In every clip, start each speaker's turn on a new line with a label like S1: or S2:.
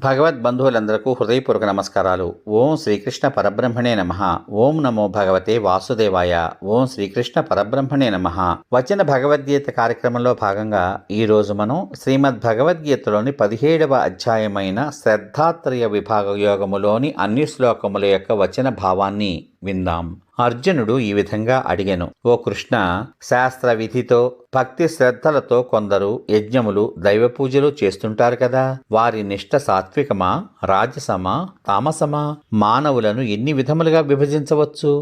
S1: భగవద్బంధువులందరకు హృదయపూర్వక నమస్కారాలు. ఓం శ్రీకృష్ణ పరబ్రహ్మణే నమః. ఓం నమో భగవతే వాసుదేవాయ. ఓం శ్రీకృష్ణ పరబ్రహ్మణే నమః. వచన భగవద్గీత కార్యక్రమంలో భాగంగా ఈరోజు మనం శ్రీమద్ భగవద్గీతలోని 17వ అధ్యాయమైన శ్రద్ధాత్రయ విభాగ యోగములోని అన్ని శ్లోకముల యొక్క వచన భావాన్ని విందాం. అర్జునుడు ఈ విధంగా అడిగెను, ఓ కృష్ణ, శాస్త్ర విధితో భక్తి శ్రద్ధలతో కొందరు యజ్ఞములు దైవ పూజలు చేస్తుంటారు కదా, వారి నిష్ఠ సాత్వికమా, రాజసమా, తామసమా? మానవులను ఎన్ని విధములుగా విభజించవచ్చు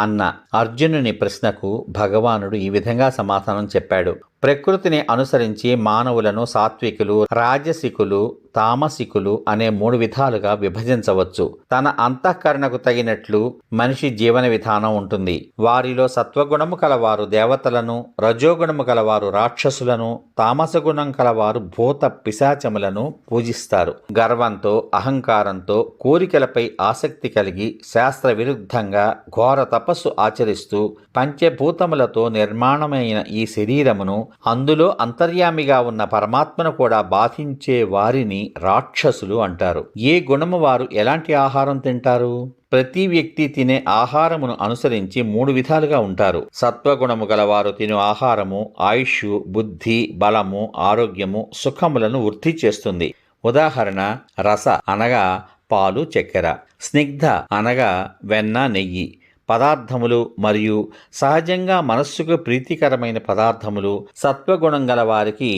S1: అన్న అర్జునుని ప్రశ్నకు భగవానుడు ఈ విధంగా సమాధానం చెప్పాడు. ప్రకృతిని అనుసరించి మానవులను సాత్వికులు, రాజసికులు, తామసికులు అనే 3 విధాలుగా విభజించవచ్చు. తన అంతఃకరణకు తగినట్లు మనిషి జీవన విధానం ఉంటుంది. వారిలో సత్వగుణము కలవారు దేవతలను, రజోగుణము కలవారు రాక్షసులను, తామస గుణం కలవారు భూత పిశాచములను పూజిస్తారు. గర్వంతో, అహంకారంతో, కోరికలపై ఆసక్తి కలిగి శాస్త్ర విరుద్ధంగా ఘోర తపస్సు ఆచరిస్తూ పంచభూతములతో నిర్మాణమైన ఈ శరీరమును, అందులో అంతర్యామిగా ఉన్న పరమాత్మను కూడా బాధించే వారిని రాక్షసులు అంటారు. ఏ గుణము వారు ఎలాంటి ఆహారం తింటారు? ప్రతి వ్యక్తి తినే ఆహారమును అనుసరించి 3 విధాలుగా ఉంటారు. సత్వగుణము గలవారు తిను ఆహారము ఆయుష్, బుద్ధి, బలము, ఆరోగ్యము, సుఖములను వృద్ధి చేస్తుంది. ఉదాహరణ, రస అనగా పాలు, చక్కెర, స్నిగ్ధ అనగా వెన్న, నెయ్యి పదార్థములు మరియు సహజంగా మనస్సుకు ప్రీతికరమైన పదార్థములు సత్వగుణం గల వారికి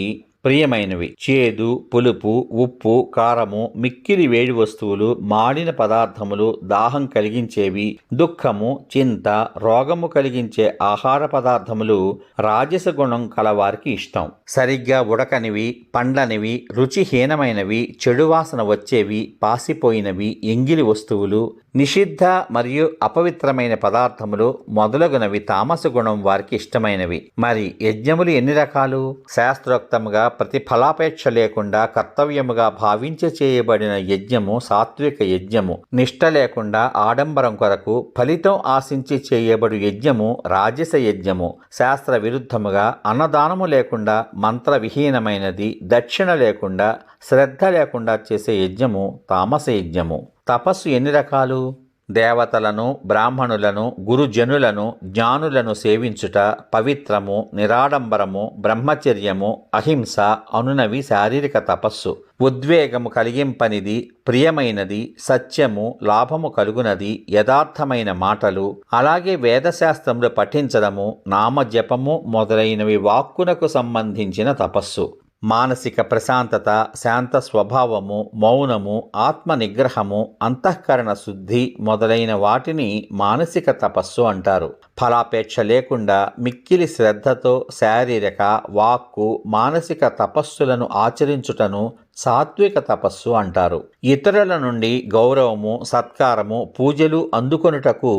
S1: ప్రియమైనవి. చేదు, పులుపు, ఉప్పు, కారము, మిక్కిలి వేడి వస్తువులు, మాడిన పదార్థములు, దాహం కలిగించేవి, దుఃఖము, చింత, రోగము కలిగించే ఆహార పదార్థములు రాజస గుణం కలవారికి ఇష్టం. సరిగ్గా ఉడకనివి, పండ్లనివి, రుచిహీనమైనవి, చెడు వాసన వచ్చేవి, పాసిపోయినవి, ఎంగిలి వస్తువులు, నిషిద్ధ మరియు అపవిత్రమైన పదార్థములు మొదలగునవి తామస గుణం వారికి ఇష్టమైనవి. మరి యజ్ఞములు ఎన్ని రకాలు? శాస్త్రోక్తముగా ప్రతిఫలాపేక్ష లేకుండా కర్తవ్యముగా భావించి చేయబడిన యజ్ఞము సాత్విక యజ్ఞము. నిష్ఠ లేకుండా ఆడంబరం కొరకు ఫలితం ఆశించి చేయబడు యజ్ఞము రాజస యజ్ఞము. శాస్త్ర విరుద్ధముగా అన్నదానము లేకుండా, మంత్రవిహీనమైనది, దక్షిణ లేకుండా, శ్రద్ధ లేకుండా చేసే యజ్ఞము తామస యజ్ఞము. తపస్సు ఎన్ని రకాలు? దేవతలను, బ్రాహ్మణులను, గురుజనులను, జ్ఞానులను సేవించుట పవిత్రము, నిరాడంబరము, బ్రహ్మచర్యము, అహింస అనునవి శారీరక తపస్సు. ఉద్వేగము కలిగింపనిది, ప్రియమైనది, సత్యము, లాభము కలుగునది, యథార్థమైన మాటలు, అలాగే వేదశాస్త్రములు పఠించడము, నామజపము మొదలైనవి వాక్కునకు సంబంధించిన తపస్సు. మానసిక ప్రశాంతత, శాంత స్వభావము, మౌనము, ఆత్మ నిగ్రహము, అంతఃకరణ శుద్ధి మొదలైన వాటిని మానసిక తపస్సు అంటారు. ఫలాపేక్ష లేకుండా మిక్కిలి శ్రద్ధతో శారీరక, వాక్కు, మానసిక తపస్సులను ఆచరించుటను సాత్విక తపస్సు అంటారు. ఇతరుల నుండి గౌరవము, సత్కారము, పూజలు అందుకొనుటకు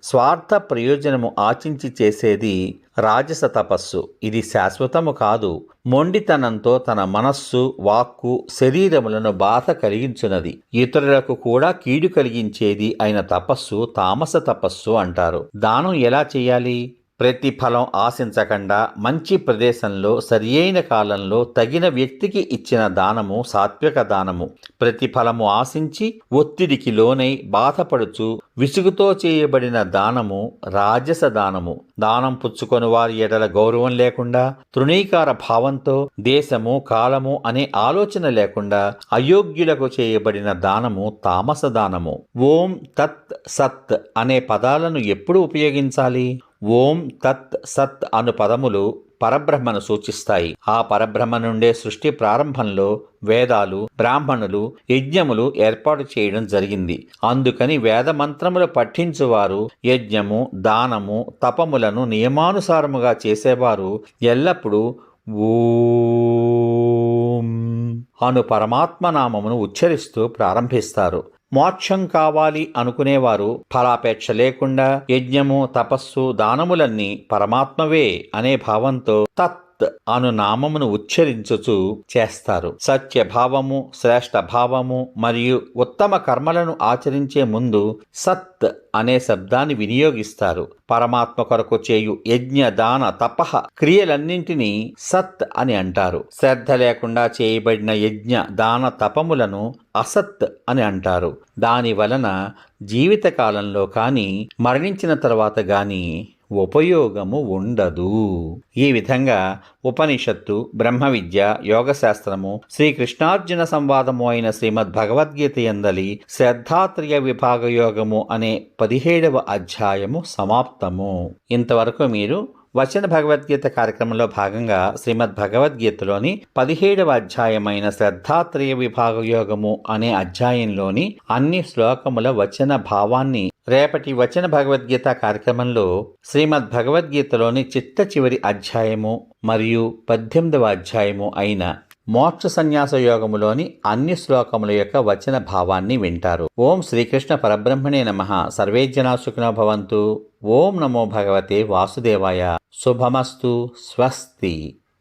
S1: స్వార్థ ప్రయోజనము ఆశించి చేసేది రాజస తపస్సు. ఇది శాశ్వతము కాదు. మొండితనంతో తన మనస్సు, వాక్కు, శరీరములను బాధ కలిగించున్నది. ఇతరులకు కూడా కీడు కలిగించేది అయిన తపస్సు తామస తపస్సు అంటారు. దానం ఎలా చేయాలి? ప్రతిఫలం ఆశించకుండా మంచి ప్రదేశంలో సరియైన కాలంలో తగిన వ్యక్తికి ఇచ్చిన దానము సాత్విక దానము. ప్రతిఫలము ఆశించి ఒత్తిడికి లోనై బాధపడుచు విసుగుతో చేయబడిన దానము రాజస దానము. దానం పుచ్చుకొని వారి ఎడల గౌరవం లేకుండా, తృణీకార భావంతో, దేశము, కాలము అనే ఆలోచన లేకుండా అయోగ్యులకు చేయబడిన దానము తామస దానము. ఓం తత్ సత్ అనే పదాలను ఎప్పుడు ఉపయోగించాలి? ఓం తత్ సత్ అను పదములు పరబ్రహ్మను సూచిస్తాయి. ఆ పరబ్రహ్మ నుండే సృష్టి ప్రారంభంలో వేదాలు, బ్రాహ్మణులు, యజ్ఞములు ఏర్పాటు చేయడం జరిగింది. అందుకని వేద మంత్రములు పఠించువారు యజ్ఞము, దానము, తపములను నియమానుసారముగా చేసేవారు ఎల్లప్పుడూ ఓం అను పరమాత్మనామమును ఉచ్చరిస్తూ ప్రారంభిస్తారు. మోక్షం కావాలి అనుకునేవారు ఫలాపేక్ష లేకుండా యజ్ఞము, తపస్సు, దానములన్నీ పరమాత్మవే అనే భావంతో తత్ సత్ అను నామమును ఉచ్చరించుచు చేస్తారు. సత్య భావము, శ్రేష్ఠ భావము మరియు ఉత్తమ కర్మలను ఆచరించే ముందు సత్ అనే శబ్దాన్ని వినియోగిస్తారు. పరమాత్మ కొరకు చేయు యజ్ఞ, దాన, తపః క్రియలన్నింటినీ సత్ అని అంటారు. శ్రద్ధ లేకుండా చేయబడిన యజ్ఞ, దాన, తపములను అసత్ అని అంటారు. దాని వలన జీవితకాలంలో కానీ మరణించిన తర్వాత గాని ఉపయోగము ఉండదు. ఈ విధంగా ఉపనిషత్తు, బ్రహ్మ విద్య, యోగశాస్త్రము, శ్రీకృష్ణార్జున సంవాదము అయిన శ్రీమద్ భగవద్గీత యందలి శ్రద్ధాత్రయ విభాగ యోగము అనే 17వ అధ్యాయము సమాప్తము. ఇంతవరకు మీరు వచన భగవద్గీత కార్యక్రమంలో భాగంగా శ్రీమద్ భగవద్గీతలోని 17వ అధ్యాయమైన శ్రద్ధాత్రయ విభాగ యోగము అనే అధ్యాయంలోని అన్ని శ్లోకముల వచన భావాన్ని రేపటి వచన భగవద్గీత కార్యక్రమంలో శ్రీమద్ భగవద్గీతలోని చిట్ట చివరి అధ్యాయము మరియు 18వ అధ్యాయము అయిన మోక్ష సన్యాస యోగములోని అన్ని శ్లోకముల యొక్క వచన భావాన్ని వింటారు. ఓం శ్రీకృష్ణ పరబ్రహ్మణే నమః. సర్వే జనా సుఖినో భవంతు. ఓం నమో భగవతే వాసుదేవాయ. శుభమస్తు. స్వస్తి.